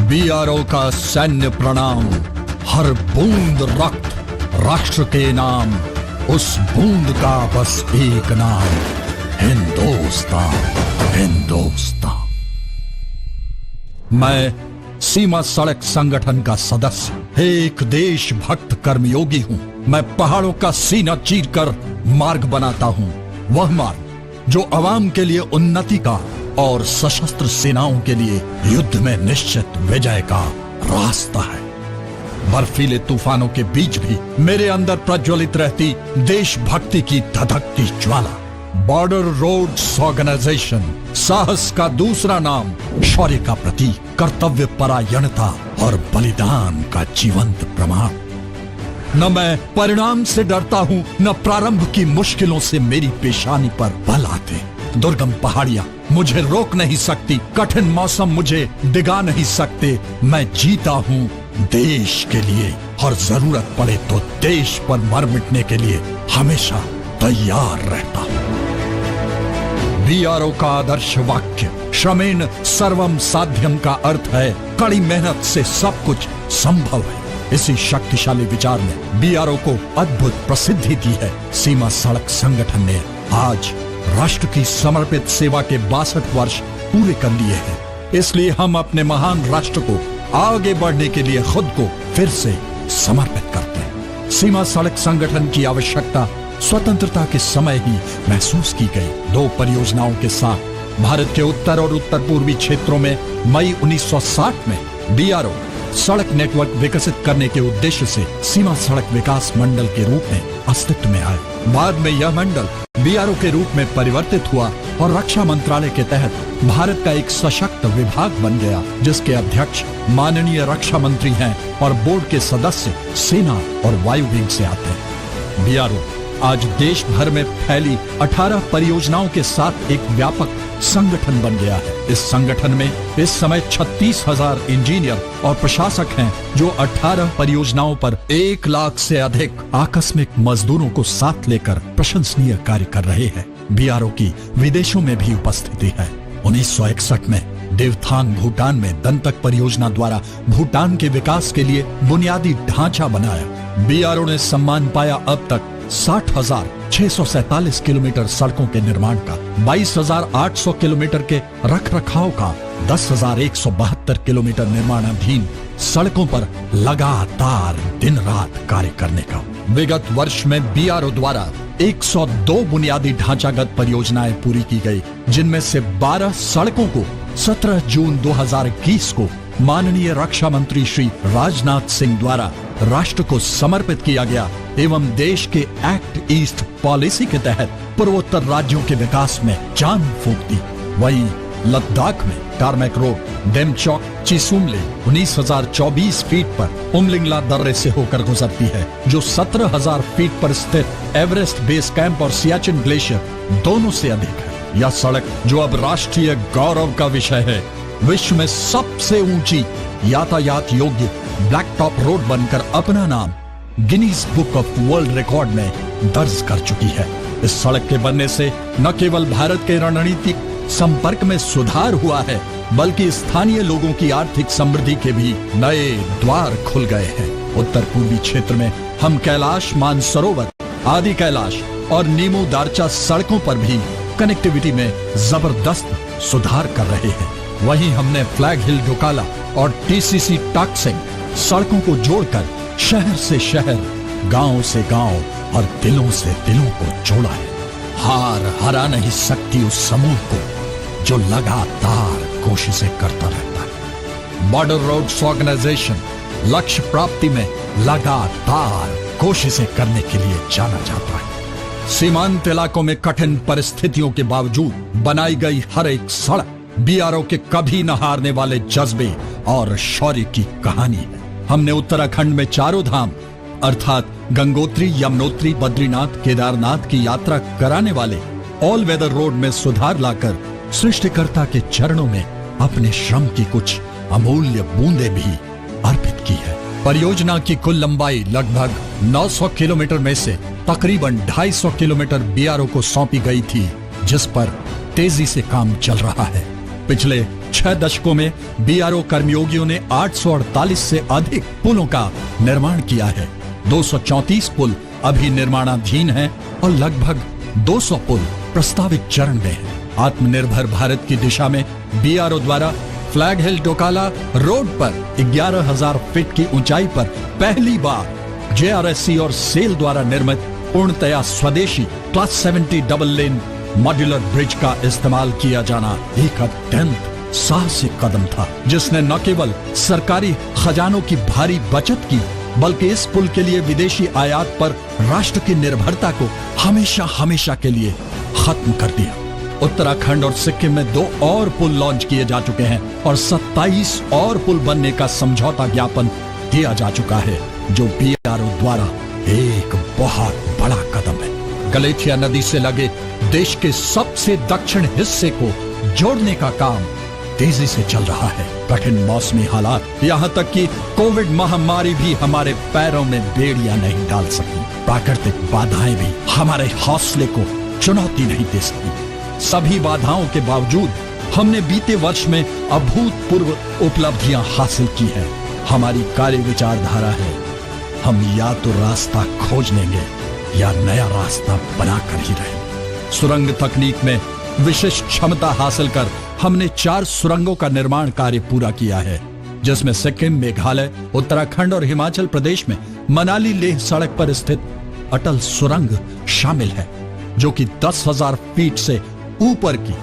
BRO का सैन्य प्रणाम, हर बूंद रक्त राष्ट्र के नाम, उस बूंद का बस एक नाम, हिंदुस्तान, हिंदुस्तान। मैं सीमा सड़क संगठन का सदस्य, एक देशभक्त कर्मयोगी हूं। मैं पहाड़ों का सीना चीरकर मार्ग बनाता हूं, वह मार्ग जो आवाम के लिए उन्नति का और सशस्त्र सेनाओं के लिए युद्ध में निश्चित विजय का रास्ता है। बर्फीले तूफानों के बीच भी मेरे अंदर प्रज्वलित रहती देशभक्ति की धधकती ज्वाला। बॉर्डर रोड्स ऑर्गेनाइजेशन, साहस का दूसरा नाम, शौर्य का प्रतीक, कर्तव्य परायणता और बलिदान का जीवंत प्रमाण। न मैं परिणाम से डरता हूं, न प्रारंभ की मुश्किलों से मेरी पेशानी पर बल आते। दुर्गम पहाड़ियां मुझे रोक नहीं सकती, कठिन मौसम मुझे डिगा नहीं सकते। मैं जीता हूं देश के लिए और जरूरत पड़े तो देश पर मर मिटने के लिए हमेशा तैयार रहता हूं। बीआरओ का आदर्श वाक्य श्रमेण सर्वम साध्यम का अर्थ है कड़ी मेहनत से सब कुछ संभव है। इसी शक्तिशाली विचार ने बीआरओ को अद्भुत प्रसिद्धि दी है। सीमा सड़क संगठन ने आज राष्ट्र की समर्पित सेवा के 62 वर्ष पूरे कर लिए हैं। इसलिए हम अपने महान राष्ट्र को आगे बढ़ने के लिए खुद को फिर से समर्पित करते हैं। सीमा सड़क संगठन की आवश्यकता स्वतंत्रता के समय ही महसूस की गई। 2 परियोजनाओं के साथ भारत के उत्तर और उत्तर पूर्वी क्षेत्रों में मई 1960 में बीआरओ सड़क नेटवर्क विकसित करने के उद्देश्य से सीमा सड़क विकास मंडल के रूप में अस्तित्व में आए। बाद में यह मंडल बीआरओ के रूप में परिवर्तित हुआ और रक्षा मंत्रालय के तहत भारत का एक सशक्त विभाग बन गया, जिसके अध्यक्ष माननीय रक्षा मंत्री हैं और बोर्ड के सदस्य सेना और वायु विंग से आते हैं। बीआरओ आज देश भर में फैली 18 परियोजनाओं के साथ एक व्यापक संगठन बन गया है। इस संगठन में इस समय 36,000 इंजीनियर और प्रशासक हैं, जो 18 परियोजनाओं पर 1 लाख से अधिक आकस्मिक मजदूरों को साथ लेकर प्रशंसनीय कार्य कर रहे हैं। बीआरओ की विदेशों में भी उपस्थिति है। 1961 में देवथान भूटान में दंतक परियोजना द्वारा भूटान के विकास के लिए बुनियादी ढांचा बनाया। बीआरओ ने सम्मान पाया अब तक 60,647 किलोमीटर सड़कों के निर्माण का, 22,800 किलोमीटर के रख रखाव का, 10,172 किलोमीटर निर्माणाधीन सड़कों पर लगातार दिन रात कार्य करने का। विगत वर्ष में बीआरओ द्वारा 102 बुनियादी ढांचागत परियोजनाएं पूरी की गई, जिनमें से 12 सड़कों को 17 जून 2021 को माननीय रक्षा मंत्री श्री राजनाथ सिंह द्वारा राष्ट्र को समर्पित किया गया एवं देश के एक्ट ईस्ट पॉलिसी के तहत पूर्वोत्तर राज्यों के विकास में जान फूंक दी। वहीं लद्दाख में टारमैक रोड डेमचौक चिसुमले 19,024 फीट पर उमलिंगला दर्रे से होकर गुजरती है, जो 17,000 फीट पर स्थित एवरेस्ट बेस कैंप और सियाचिन ग्लेशियर दोनों से अधिक है। यह सड़क, जो अब राष्ट्रीय गौरव का विषय है, विश्व में सबसे ऊंची यातायात योग्य ब्लैक टॉप रोड बनकर अपना नाम Guinness book of world record में दर्ज कर चुकी है। इस सड़क के बनने से न केवल भारत के रणनीतिक संपर्क में सुधार हुआ है, बल्कि स्थानीय लोगों की आर्थिक समृद्धि के भी नए द्वार खुल गए हैं। उत्तर पूर्वी क्षेत्र में हम कैलाश मानसरोवर, आदि कैलाश और नीमू दारचा सड़कों पर भी कनेक्टिविटी में जबरदस्त सुधार कर रहे हैं। वहीं हमने फ्लैग हिल डोकाला और टीसीसी टाकसिंग सड़कों को जोड़कर शहर से शहर, गांव से गांव और दिलों से दिलों को जोड़ा है। हार हरा नहीं सकती उस समूह को जो लगातार कोशिशें करता रहता है। बॉर्डर रोड्स ऑर्गेनाइजेशन लक्ष्य प्राप्ति में लगातार कोशिशें करने के लिए जाना जाता है। सीमांत इलाकों में कठिन परिस्थितियों के बावजूद बनाई गई हर एक सड़क बीआरओ के कभी न हारने वाले जज्बे और शौर्य की कहानी है। हमने उत्तराखंड में चारों धाम अर्थात गंगोत्री, यमुनोत्री, बद्रीनाथ, केदारनाथ की यात्रा कराने वाले ऑल वेदर रोड में सुधार लाकर सृष्टिकर्ता के चरणों में अपने श्रम की कुछ अमूल्य बूंदें भी अर्पित की है। परियोजना की कुल लंबाई लगभग 900 किलोमीटर में से तकरीबन 250 किलोमीटर बीआरओ को सौंपी गई थी, जिस पर तेजी से काम चल रहा है। पिछले 6 दशकों में बीआरओ कर्मयोगियों ने 848 से अधिक पुलों का निर्माण किया है। 234 पुल अभी निर्माणाधीन हैं और लगभग 200 पुल प्रस्तावित चरण में हैं। आत्मनिर्भर भारत की दिशा में बीआरओ द्वारा फ्लैग हिल डोकाला रोड पर 11,000 फीट की ऊंचाई पर पहली बार जेआरएससी और सेल द्वारा निर्मित पूर्णतया स्वदेशी class 70 double lane modular bridge का इस्तेमाल किया जाना एक अत्यंत साहसिक कदम था, जिसने न केवल सरकारी खजानों की भारी बचत की, बल्कि इस पुल के लिए विदेशी आयात पर राष्ट्र की निर्भरता को हमेशा हमेशा के लिए खत्म कर दिया। उत्तराखंड और सिक्किम में 2 और पुल लॉन्च किए जा चुके हैं और 27 और पुल बनने का समझौता ज्ञापन दिया जा चुका है, जो बीआरओ द्वारा एक बहुत बड़ा कदम है। गलेथिया नदी से लगे देश के सबसे दक्षिण हिस्से को जोड़ने का काम तेजी से चल रहा है। कठिन मौसमी हालात, यहाँ तक कि कोविड महामारी भी हमारे पैरों में बेड़ियां नहीं डाल सकी। प्राकृतिक बाधाएं भी हमारे हौसले को चुनौती नहीं दे सकी। सभी बाधाओं के बावजूद हमने बीते वर्ष में अभूतपूर्व उपलब्धियां हासिल की है। हमारी कार्य विचारधारा है, हम या तो रास्ता खोज लेंगे या नया रास्ता बनाकर ही रहेंगे। सुरंग तकनीक में विशिष्ट क्षमता हासिल कर हमने 4 सुरंगों का निर्माण कार्य पूरा किया है, जिसमें सिक्किम, मेघालय, उत्तराखंड और हिमाचल प्रदेश में मनाली लेह सड़क पर स्थित अटल सुरंग शामिल है, जो कि 10,000 फीट से ऊपर की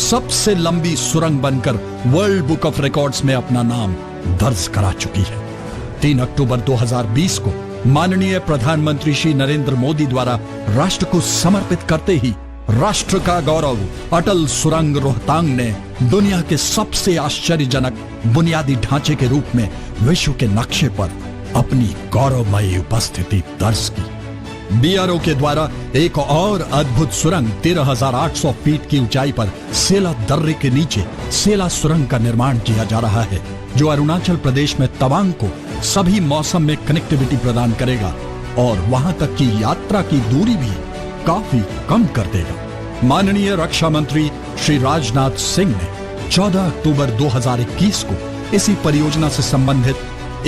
सबसे लंबी सुरंग बनकर वर्ल्ड बुक ऑफ रिकॉर्ड्स में अपना नाम दर्ज करा चुकी है। 3 अक्टूबर 2020 को माननीय प्रधानमंत्री श्री नरेंद्र मोदी द्वारा राष्ट्र को समर्पित करते ही राष्ट्र का गौरव अटल सुरंग रोहतांग ने दुनिया के सबसे आश्चर्यजनक बुनियादी ढांचे के रूप में विश्व के नक्शे पर अपनी गौरवमयी उपस्थिति दर्ज की। बीआरओ के द्वारा एक और अद्भुत सुरंग 13,800 फीट की ऊंचाई पर सेला दर्रे के नीचे सेला सुरंग का निर्माण किया जा रहा है, जो अरुणाचल प्रदेश में तवांग को सभी मौसम में कनेक्टिविटी प्रदान करेगा और वहां तक की यात्रा की दूरी भी काफी कम कर देगा। माननीय रक्षा मंत्री श्री राजनाथ सिंह ने 14 अक्टूबर 2021 को इसी परियोजना से संबंधित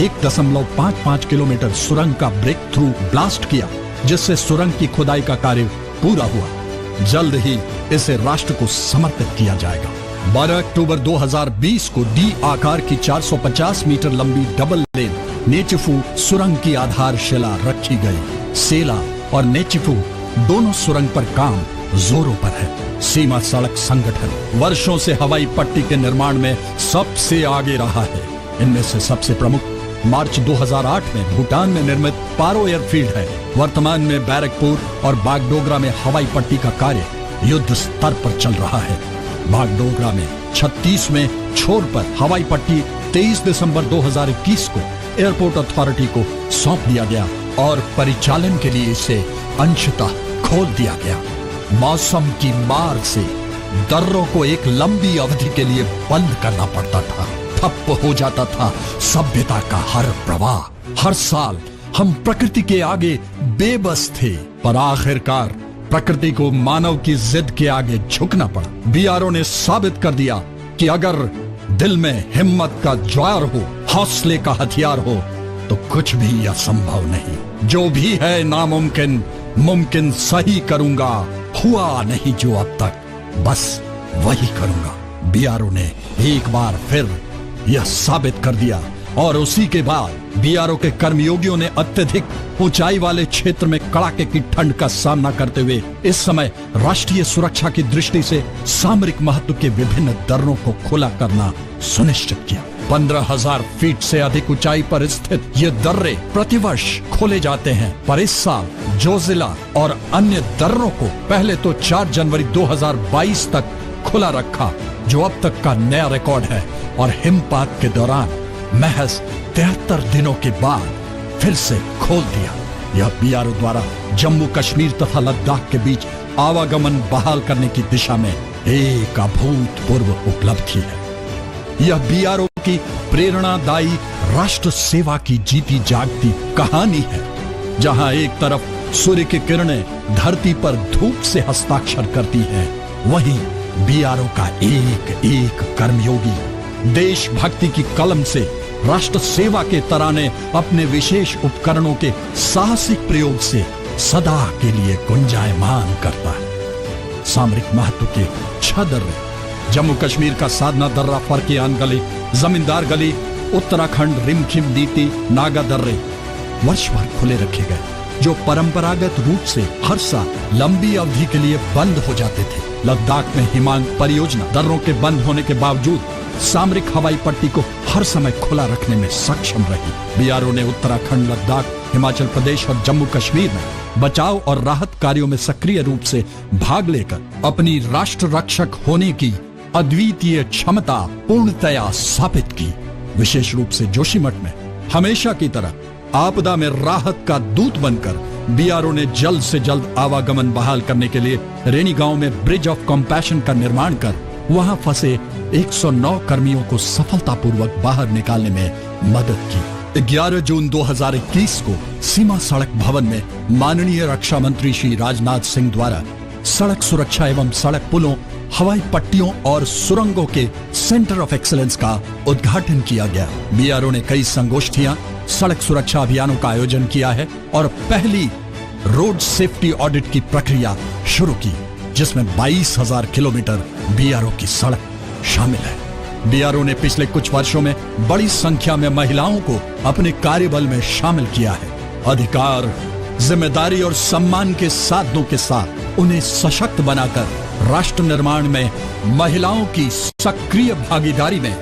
1.55 किलोमीटर सुरंग का ब्रेक थ्रू ब्लास्ट किया, जिससे सुरंग की खुदाई का कार्य पूरा हुआ। जल्द ही इसे राष्ट्र को समर्पित किया जाएगा। 12 अक्टूबर 2020 को डी आकार की 450 मीटर लंबी डबल लेन नेचिफू सुरंग की आधारशिला रखी गई। सेला और नेचिफू दोनों सुरंग पर काम जोरों पर है। सीमा सड़क संगठन वर्षों से हवाई पट्टी के निर्माण में सबसे आगे रहा है। इनमें से सबसे प्रमुख मार्च 2008 में भूटान में निर्मित पारो एयरफील्ड है। वर्तमान में बैरकपुर और बागडोगरा में हवाई पट्टी का कार्य युद्ध स्तर पर चल रहा है। बागडोगरा में 36वें छोर पर हवाई पट्टी 23 दिसंबर 2021 को एयरपोर्ट अथॉरिटी को सौंप दिया गया और परिचालन के लिए इसे अंशतः खोल दिया गया। मौसम की मार से दर्रों को एक लंबी अवधि के लिए बंद करना पड़ता था। ठप हो जाता था सभ्यता का हर प्रवाह। हर साल हम प्रकृति के आगे बेबस थे, पर आखिरकार प्रकृति को मानव की जिद के आगे झुकना पड़ा। बीआरओ ने साबित कर दिया कि अगर दिल में हिम्मत का ज्वार हो, हौसले का हथियार हो, तो कुछ भी असंभव नहीं। जो भी है नामुमकिन, मुमकिन सही करूंगा। हुआ नहीं जो अब तक, बस वही करूंगा। बीआरओ ने एक बार फिर यह साबित कर दिया और उसी के बाद बीआरओ के कर्मयोगियों ने अत्यधिक ऊंचाई वाले क्षेत्र में कड़ाके की ठंड का सामना करते हुए इस समय राष्ट्रीय सुरक्षा की दृष्टि से सामरिक महत्व के विभिन्न दर्रों को खुला करना सुनिश्चित किया। 15,000 फीट से अधिक ऊंचाई पर स्थित ये दर्रे प्रतिवर्ष खोले जाते हैं, पर इस साल जोजिला और अन्य दर्रों को पहले तो 4 जनवरी 2022 तक खुला रखा, जो अब तक का नया रिकॉर्ड है, और हिमपात के दौरान महज 73 दिनों के बाद फिर से खोल दिया। यह बीआरओ द्वारा जम्मू कश्मीर तथा लद्दाख के बीच आवागमन बहाल करने की दिशा में एक अभूतपूर्व उपलब्धि है। यह बीआरओ की प्रेरणादायी राष्ट्र सेवा की जीती जागती कहानी है, जहां एक तरफ सूर्य की किरणें धरती पर धूप से हस्ताक्षर करती हैं, वहीं बीआरओ का एक एक कर्मयोगी देशभक्ति की कलम से राष्ट्र सेवा के तराने अपने विशेष उपकरणों के साहसिक प्रयोग से सदा के लिए गुंजायमान करता है। सामरिक महत्व के 6 दर्रे, जम्मू कश्मीर का साधना दर्रा, फरकियान गली, जमींदार गली, उत्तराखंड रिमखिम डीटी, नागा दर्रे वर्ष भर खुले रखे गए, जो परंपरागत रूप से हर साल लंबी अवधि के लिए बंद हो जाते थे। लद्दाख में हिमांग परियोजना दर्रों के बंद होने के बावजूद सामरिक हवाई पट्टी को हर समय खुला रखने में सक्षम रही। बीआरओ ने उत्तराखंड, लद्दाख, हिमाचल प्रदेश और जम्मू कश्मीर में बचाव और राहत कार्यों में सक्रिय रूप से भाग लेकर अपनी राष्ट्र रक्षक होने की अद्वितीय क्षमता पूर्णतया स्थापित की। विशेष रूप से जोशीमठ में हमेशा की तरह आपदा में राहत का दूत बनकर बीआरओ ने जल्द से जल्द आवागमन बहाल करने के लिए रेनी गांव में ब्रिज ऑफ कंपैशन का निर्माण कर वहां फंसे 109 कर्मियों को सफलतापूर्वक बाहर निकालने में मदद की। 11 जून 2021 को सीमा सड़क भवन में माननीय रक्षा मंत्री श्री राजनाथ सिंह द्वारा सड़क सुरक्षा एवं सड़क पुलों, हवाई पट्टियों और सुरंगों के सेंटर ऑफ एक्सीलेंस का उद्घाटन किया गया। बीआरओ ने कई संगोष्ठियां, सड़क सुरक्षा अभियानों का आयोजन किया है और पहली रोड सेफ्टी ऑडिट की प्रक्रिया शुरू की, जिसमें 22,000 किलोमीटर बीआरओ की सड़क शामिल है। बीआरओ ने पिछले कुछ वर्षों में बड़ी संख्या में महिलाओं को अपने कार्यबल में शामिल किया है। अधिकार, जिम्मेदारी और सम्मान के साधनों के साथ उन्हें सशक्त बनाकर राष्ट्र निर्माण में महिलाओं की सक्रिय भागीदारी में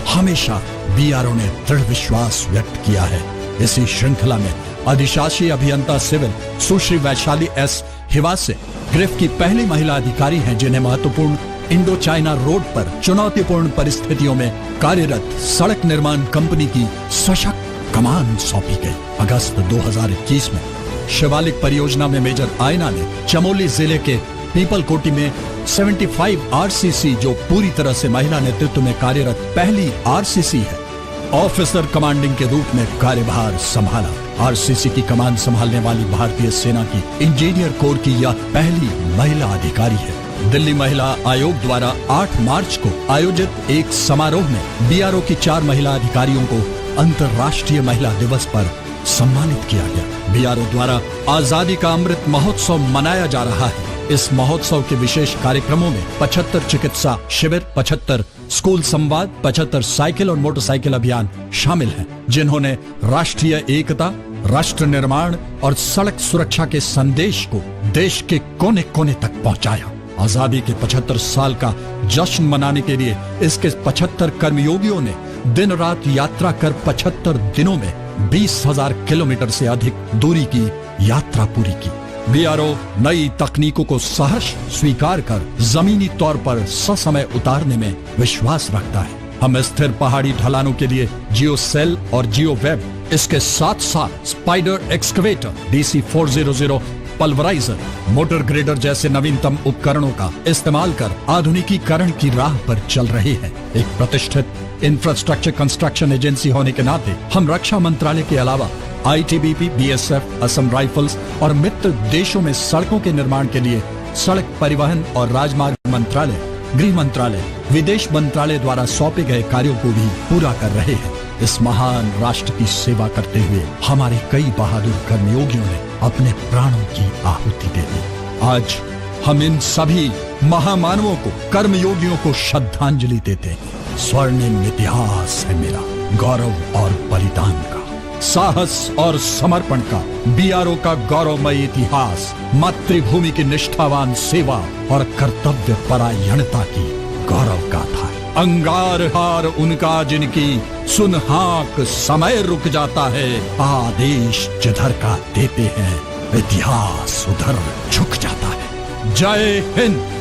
हमेशा बीआरओ ने दृढ़ विश्वास व्यक्त किया है। इसी श्रृंखला में अधिशासी अभियंता सिविल सुश्री वैशाली एस हिवासे ग्रिफ की पहली महिला अधिकारी हैं, जिन्हें महत्वपूर्ण इंडो चाइना रोड पर चुनौतीपूर्ण परिस्थितियों में कार्यरत सड़क निर्माण कंपनी की सशक्त कमान सौंपी गई। अगस्त 2021 में शिवालिक परियोजना में मेजर आयना ने चमोली जिले के पीपलकोटी में 75 आरसीसी, जो पूरी तरह से महिला नेतृत्व में कार्यरत पहली आरसीसी है, ऑफिसर कमांडिंग के रूप में कार्यभार संभाला। आरसीसी की कमान संभालने वाली भारतीय सेना की इंजीनियर कोर की यह पहली महिला अधिकारी है। दिल्ली महिला आयोग द्वारा 8 मार्च को आयोजित एक समारोह में बीआरओ की 4 महिला अधिकारियों को अंतर्राष्ट्रीय महिला दिवस पर सम्मानित किया गया। बीआरओ द्वारा आजादी का अमृत महोत्सव मनाया जा रहा है। इस महोत्सव के विशेष कार्यक्रमों में 75 चिकित्सा शिविर, 75 स्कूल संवाद, 75 साइकिल और मोटरसाइकिल अभियान शामिल हैं, जिन्होंने राष्ट्रीय एकता, राष्ट्र निर्माण और सड़क सुरक्षा के संदेश को देश के कोने कोने तक पहुंचाया। आजादी के 75 साल का जश्न मनाने के लिए इसके 75 कर्मयोगियों ने दिन रात यात्रा कर 75 दिनों में 20,000 किलोमीटर से अधिक दूरी की यात्रा पूरी की। बीआरओ नई तकनीकों को सहर्ष स्वीकार कर जमीनी तौर पर ससमय उतारने में विश्वास रखता है। हम स्थिर पहाड़ी ढलानों के लिए जियो सेल और जियो वेब, इसके साथ साथ spider excavator, DC 400 pulveriser, motor grader जैसे नवीनतम उपकरणों का इस्तेमाल कर आधुनिकीकरण की राह पर चल रहे हैं। एक प्रतिष्ठित इंफ्रास्ट्रक्चर कंस्ट्रक्शन एजेंसी होने के नाते हम रक्षा मंत्रालय के अलावा ITBP, BSF, असम राइफल्स और मित्र देशों में सड़कों के निर्माण के लिए सड़क परिवहन और राजमार्ग मंत्रालय, गृह मंत्रालय, विदेश मंत्रालय द्वारा सौंपे गए कार्यों को भी पूरा कर रहे हैं। इस महान राष्ट्र की सेवा करते हुए हमारे कई बहादुर कर्मयोगियों ने अपने प्राणों की आहुति दे दी। आज हम इन सभी महामानवों को, कर्मयोगियों को श्रद्धांजलि देते हैं। स्वर्णिम इतिहास है मेरा, गौरव और बलिदान का, साहस और समर्पण का, बीआरओ का गौरवमय इतिहास, मातृभूमि की निष्ठावान सेवा और कर्तव्य परायणता की गौरव गाथा है। अंगार हार उनका जिनकी सुनहाक समय रुक जाता है, आदेश जिधर का देते हैं इतिहास उधर झुक जाता है। जय हिंद।